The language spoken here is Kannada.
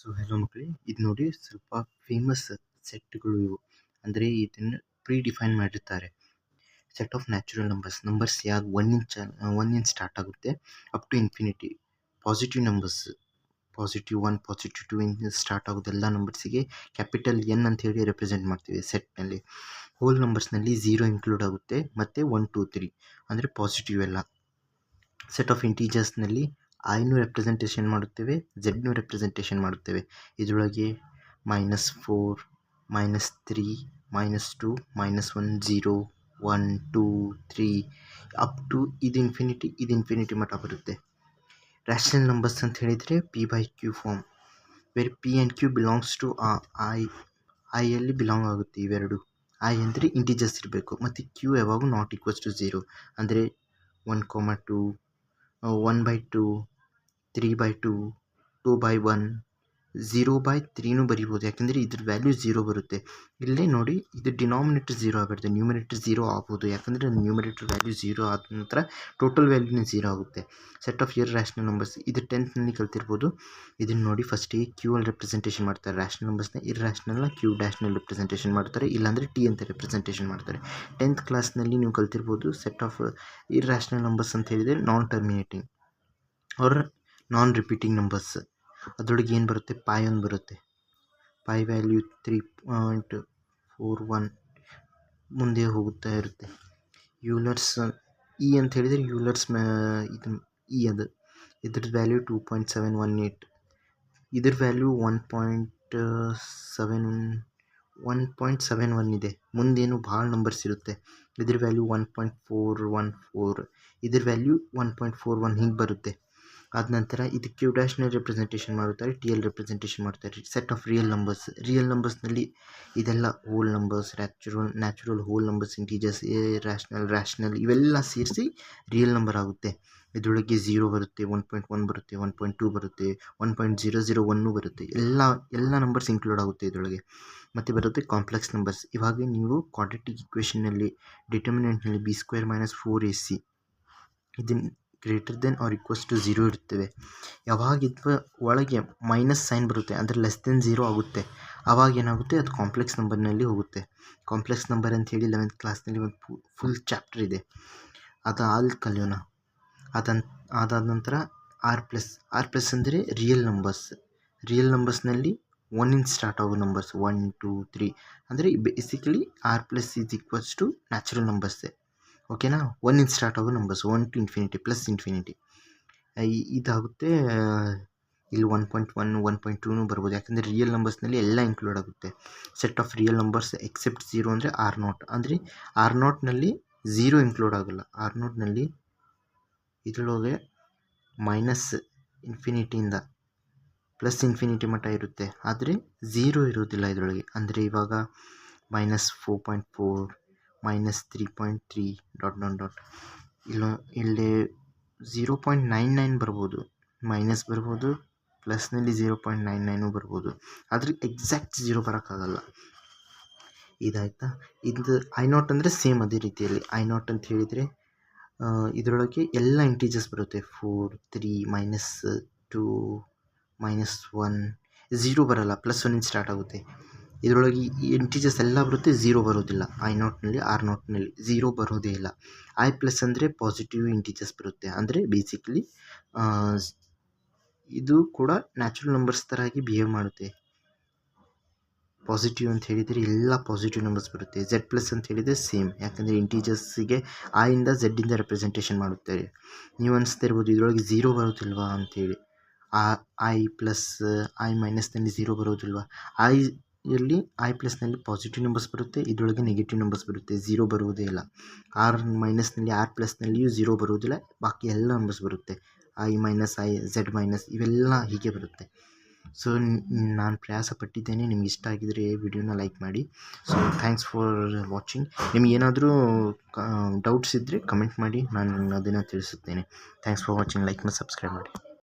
ಸೊ ಹೆಲೋ ಮಕ್ಕಳೇ, ಇದು ನೋಡಿ ಸ್ವಲ್ಪ ಫೇಮಸ್ ಸೆಟ್ಗಳು ಇವು. ಅಂದರೆ ಇದನ್ನು ಪ್ರೀ ಡಿಫೈನ್ ಮಾಡಿರ್ತಾರೆ. ಸೆಟ್ ಆಫ್ ನ್ಯಾಚುರಲ್ ನಂಬರ್ಸ್ ಯಾವ್ದು ಒನ್ನಿಂದ ಸ್ಟಾರ್ಟ್ ಆಗುತ್ತೆ up to infinity. Positive numbers, positive 1 positive 2 ಇಂದ ಸ್ಟಾರ್ಟ್ ಆಗೋದು ಎಲ್ಲ ನಂಬರ್ಸಿಗೆ ಕ್ಯಾಪಿಟಲ್ ಎನ್ ಅಂತ ಹೇಳಿ ರೆಪ್ರೆಸೆಂಟ್ ಮಾಡ್ತೀವಿ ಸೆಟ್ನಲ್ಲಿ. ಹೋಲ್ ನಂಬರ್ಸ್ನಲ್ಲಿ 0 ಇನ್ಕ್ಲೂಡ್ ಆಗುತ್ತೆ, ಮತ್ತು 1 2 3 ಅಂದರೆ ಪಾಸಿಟಿವ್ ಎಲ್ಲ. ಸೆಟ್ ಆಫ್ ಇಂಟೀಜರ್ಸ್ನಲ್ಲಿ ಐನು ರೆಪ್ರೆಸೆಂಟೇಷನ್ ಮಾಡುತ್ತೇವೆ, ಝೆಡ್ನು ರೆಪ್ರೆಸೆಂಟೇಷನ್ ಮಾಡುತ್ತೇವೆ. ಇದರೊಳಗೆ -4 -3 -2 -1 0 1 2 3 ಅಪ್ ಟು ಇದು ಇನ್ಫಿನಿಟಿ ಮಟ್ಟ ಬರುತ್ತೆ. ರ್ಯಾಷನಲ್ ನಂಬರ್ಸ್ ಅಂತ ಹೇಳಿದರೆ P/Q form, very P and Q belongs to ಐಯಲ್ಲಿ ಬಿಲಾಂಗ್ ಆಗುತ್ತೆ ಇವೆರಡು. ಐ ಅಂದರೆ ಇಂಟೀಜರ್ಸ್ ಇರಬೇಕು, ಮತ್ತು Q ಯಾವಾಗೂ ನಾಟ್ ಈಕ್ವಲ್ಸ್ ಟು 0 ಅಂದರೆ 1, 2 1/2 3/2 2/1 0/3 ಬರಿಬೋದು. ಯಾಕೆಂದರೆ ಇದ್ರ ವ್ಯಾಲ್ಯೂ 0 ಬರುತ್ತೆ. ಇಲ್ಲೇ ನೋಡಿ, ಇದು ಡಿನಾಮಿನೇಟರ್ 0 ಆಗಬಾರ್ದು, ನ್ಯೂಮಿನೇಟರ್ 0 ಆಗ್ಬೋದು. ಯಾಕಂದರೆ ನ್ಯೂಮಿನೇಟರ್ ವ್ಯಾಲ್ಯೂ 0 ಆದ ನಂತರ ಟೋಟಲ್ ವ್ಯಾಲ್ಯೂನೇ 0 ಆಗುತ್ತೆ. ಸೆಟ್ ಆಫ್ ಇರ್ರ್ಯಾಷನಲ್ ನಂಬರ್ಸ್, ಇದು 10th ಕಲ್ತಿರ್ಬೋದು. ಇದನ್ನು ನೋಡಿ, ಫಸ್ಟಿಗೆ Q ಅಲ್ಲಿ ರೆಪ್ರೆಸೆಂಟೇಷನ್ ಮಾಡ್ತಾರೆ ರ್ಯಾಷನಲ್ ನಂಬರ್ಸ್ನ, ಇರ್ರ್ಯಾಷನಲ್ನ Q' ರೆಪ್ರೆಸೆಂಟೇಷನ್ ಮಾಡ್ತಾರೆ, ಇಲ್ಲಾಂದರೆ T ಅಂತ ರೆಪ್ರೆಸೆಂಟೇಷನ್ ಮಾಡ್ತಾರೆ. 10th ಕ್ಲಾಸ್ನಲ್ಲಿ ನೀವು ಕಲ್ತಿರ್ಬೋದು. ಸೆಟ್ ಆಫ್ ಇರ್ರ್ಯಾಷನಲ್ ನಂಬರ್ಸ್ ಅಂತ ಹೇಳಿದರೆ non terminating or non repeating numbers. ಅದರೊಳಗೆ ಏನು ಬರುತ್ತೆ, ಪೈ ಒಂದು ಬರುತ್ತೆ. ಪೈ ವ್ಯಾಲ್ಯೂ 3.41 ಮುಂದೆ ಹೋಗುತ್ತಾ ಇರುತ್ತೆ. ಯೂಲರ್ಸ್ ಇ ಅಂತ ಹೇಳಿದರೆ ಯೂಲರ್ಸ್ ಇದು ಇ, ಅದು ಇದ್ರ ವ್ಯಾಲ್ಯೂ 2.718. ಇದ್ರ ವ್ಯಾಲ್ಯೂ 1.71 ಇದೆ. ಮುಂದೇನು ಭಾಳ ನಂಬರ್ಸ್ ಇರುತ್ತೆ. ಇದ್ರ ವ್ಯಾಲ್ಯೂ 1.414, ಇದ್ರ ವ್ಯಾಲ್ಯೂ 1.41 ಹಿಂಗೆ ಬರುತ್ತೆ. ಆದ ನಂತರ ಇದು Q' ರೆಪ್ರೆಸೆಂಟೇಷನ್ ಮಾಡುತ್ತಾರೆ, TL ರೆಪ್ರೆಸೆಂಟೇಷನ್ ಮಾಡ್ತಾರೆ. ಸೆಟ್ ಆಫ್ ರಿಯಲ್ ನಂಬರ್ಸ್ನಲ್ಲಿ ಇದೆಲ್ಲ hole numbers, natural hole numbers, integers, rational ಇವೆಲ್ಲ ಸೇರಿಸಿ ರಿಯಲ್ ನಂಬರ್ ಆಗುತ್ತೆ. ಇದರೊಳಗೆ 0 ಬರುತ್ತೆ, 1.1 ಬರುತ್ತೆ, 1.2 ಬರುತ್ತೆ, 1.001 ಬರುತ್ತೆ. ಎಲ್ಲ ನಂಬರ್ಸ್ ಇನ್ಕ್ಲೂಡ್ ಆಗುತ್ತೆ ಇದರೊಳಗೆ. ಮತ್ತು ಬರುತ್ತೆ ಕಾಂಪ್ಲೆಕ್ಸ್ ನಂಬರ್ಸ್. ಇವಾಗ ನೀವು ಕ್ವಾಡ್ರಾಟಿಕ್ ಇಕ್ವೇಷನ್ನಲ್ಲಿ ಡಿಟರ್ಮಿನೆಂಟ್ನಲ್ಲಿ B² - 4AC ಇದನ್ನು greater than or equals to 0 ಇರ್ತವೆ. ಯಾವಾಗ ಒಳಗೆ ಮೈನಸ್ ಸೈನ್ ಬರುತ್ತೆ, ಅಂದರೆ ಲೆಸ್ ದೆನ್ 0 ಆಗುತ್ತೆ, ಆವಾಗ ಏನಾಗುತ್ತೆ, ಅದು ಕಾಂಪ್ಲೆಕ್ಸ್ ನಂಬರ್ನಲ್ಲಿ ಹೋಗುತ್ತೆ. ಕಾಂಪ್ಲೆಕ್ಸ್ ನಂಬರ್ ಅಂತ ಹೇಳಿ 11th ಕ್ಲಾಸ್ನಲ್ಲಿ ಒಂದು ಫುಲ್ ಚಾಪ್ಟರ್ ಇದೆ, ಅದು ಅಲ್ಲಿ ಕಲಿಯೋಣ. ಅದಾದ ನಂತರ R ಪ್ಲಸ್ ಅಂದರೆ ರಿಯಲ್ ನಂಬರ್ಸ್ನಲ್ಲಿ 1 ಸ್ಟಾರ್ಟ್ ಆಗೋ ನಂಬರ್ಸ್ 1 2 3 ಅಂದರೆ basically R+ is equals to natural ನಂಬರ್ಸೇ. ಓಕೆನಾ. 1 ಸ್ಟಾರ್ಟ್ ಆಗೋ numbers 1 to infinity plus infinity ಇದಾಗುತ್ತೆ. ಇಲ್ಲಿ 1.1 1.2 ಬರ್ಬೋದು, ಯಾಕಂದರೆ ರಿಯಲ್ ನಂಬರ್ಸ್ನಲ್ಲಿ ಎಲ್ಲ ಇನ್ಕ್ಲೂಡ್ ಆಗುತ್ತೆ. Set of real numbers except 0 ಅಂದರೆ R0, ಅಂದರೆ R0ನಲ್ಲಿ 0 ಇನ್ಕ್ಲೂಡ್ ಆಗೋಲ್ಲ. R0ನಲ್ಲಿ ಇದರೊಳಗೆ ಮೈನಸ್ ಇನ್ಫಿನಿಟಿಯಿಂದ ಪ್ಲಸ್ ಇನ್ಫಿನಿಟಿ ಮಟ್ಟ ಇರುತ್ತೆ, ಆದರೆ 0 ಇರೋದಿಲ್ಲ ಇದರೊಳಗೆ. ಅಂದರೆ ಇವಾಗ -4.4 -3.3 ... ಇಲ್ಲಿ 0.99 ಬರ್ಬೋದು, ಮೈನಸ್ ಬರ್ಬೋದು, ಪ್ಲಸ್ನಲ್ಲಿ 0.99 ಬರ್ಬೋದು, ಆದರೆ ಎಕ್ಸಾಕ್ಟ್ 0 ಬರೋಕ್ಕಾಗಲ್ಲ. ಇದಾಯ್ತಾ. ಇದು I0 ಅಂದರೆ ಸೇಮ್ ಅದೇ ರೀತಿಯಲ್ಲಿ. I0 ಅಂತ ಹೇಳಿದರೆ ಇದರೊಳಗೆ ಎಲ್ಲ ಇಂಟೀಜರ್ಸ್ ಬರುತ್ತೆ. 4 3 -2 -1 0 ಬರಲ್ಲ, +1 ಸ್ಟಾರ್ಟ್ ಆಗುತ್ತೆ. ಇದರೊಳಗೆ ಇಂಟೀಜರ್ಸ್ ಎಲ್ಲ ಬರುತ್ತೆ, 0 ಬರೋದಿಲ್ಲ. I0ನಲ್ಲಿ R0ನಲ್ಲಿ 0 ಬರೋದೇ ಇಲ್ಲ. I+ ಅಂದರೆ ಪಾಸಿಟಿವ್ ಇಂಟೀಜರ್ಸ್ ಬರುತ್ತೆ, ಅಂದರೆ ಬೇಸಿಕಲಿ ಇದು ಕೂಡ ನ್ಯಾಚುರಲ್ ನಂಬರ್ಸ್ ಥರಾಗಿ ಬಿಹೇವ್ ಮಾಡುತ್ತೆ. ಪಾಸಿಟಿವ್ ಅಂತ ಹೇಳಿದರೆ ಎಲ್ಲ ಪಾಸಿಟಿವ್ ನಂಬರ್ಸ್ ಬರುತ್ತೆ. Z+ ಅಂತ ಹೇಳಿದರೆ ಸೇಮ್, ಯಾಕಂದರೆ ಇಂಟೀಜರ್ಸಿಗೆ ಇಂದ Z ರೆಪ್ರೆಸೆಂಟೇಷನ್ ಮಾಡುತ್ತಾರೆ. ನೀವು ಅನಿಸ್ತಾ ಇರ್ಬೋದು ಇದರೊಳಗೆ 0 ಬರೋದಿಲ್ವಾ ಅಂಥೇಳಿ. I-ನಲ್ಲಿ 0 ಬರೋದಿಲ್ವಾ. I+ನಲ್ಲಿ ಪಾಸಿಟಿವ್ ನಂಬರ್ಸ್ ಬರುತ್ತೆ, ಇದರೊಳಗೆ ನೆಗೆಟಿವ್ ನಂಬರ್ಸ್ ಬರುತ್ತೆ, 0 ಬರುವುದೇ ಇಲ್ಲ. R-ನಲ್ಲಿ R+ನಲ್ಲಿಯೂ 0 ಬರುವುದಿಲ್ಲ, ಬಾಕಿ ಎಲ್ಲ ನಂಬರ್ಸ್ ಬರುತ್ತೆ. I-, I, Z- ಇವೆಲ್ಲ ಹೀಗೆ ಬರುತ್ತೆ. ಸೊ ನಾನು ಪ್ರಯಾಸ ಪಟ್ಟಿದ್ದೇನೆ. ನಿಮ್ಗೆ ಇಷ್ಟ ಆಗಿದರೆ ವಿಡಿಯೋನ ಲೈಕ್ ಮಾಡಿ. So thanks for watching. ನಿಮಗೇನಾದರೂ ಡೌಟ್ಸ್ ಇದ್ದರೆ ಕಮೆಂಟ್ ಮಾಡಿ, ನಾನು ಅದನ್ನು ತಿಳಿಸುತ್ತೇನೆ. Thanks for watching. ಲೈಕ್ ಮತ್ತು ಸಬ್ಸ್ಕ್ರೈಬ್ ಮಾಡಿ.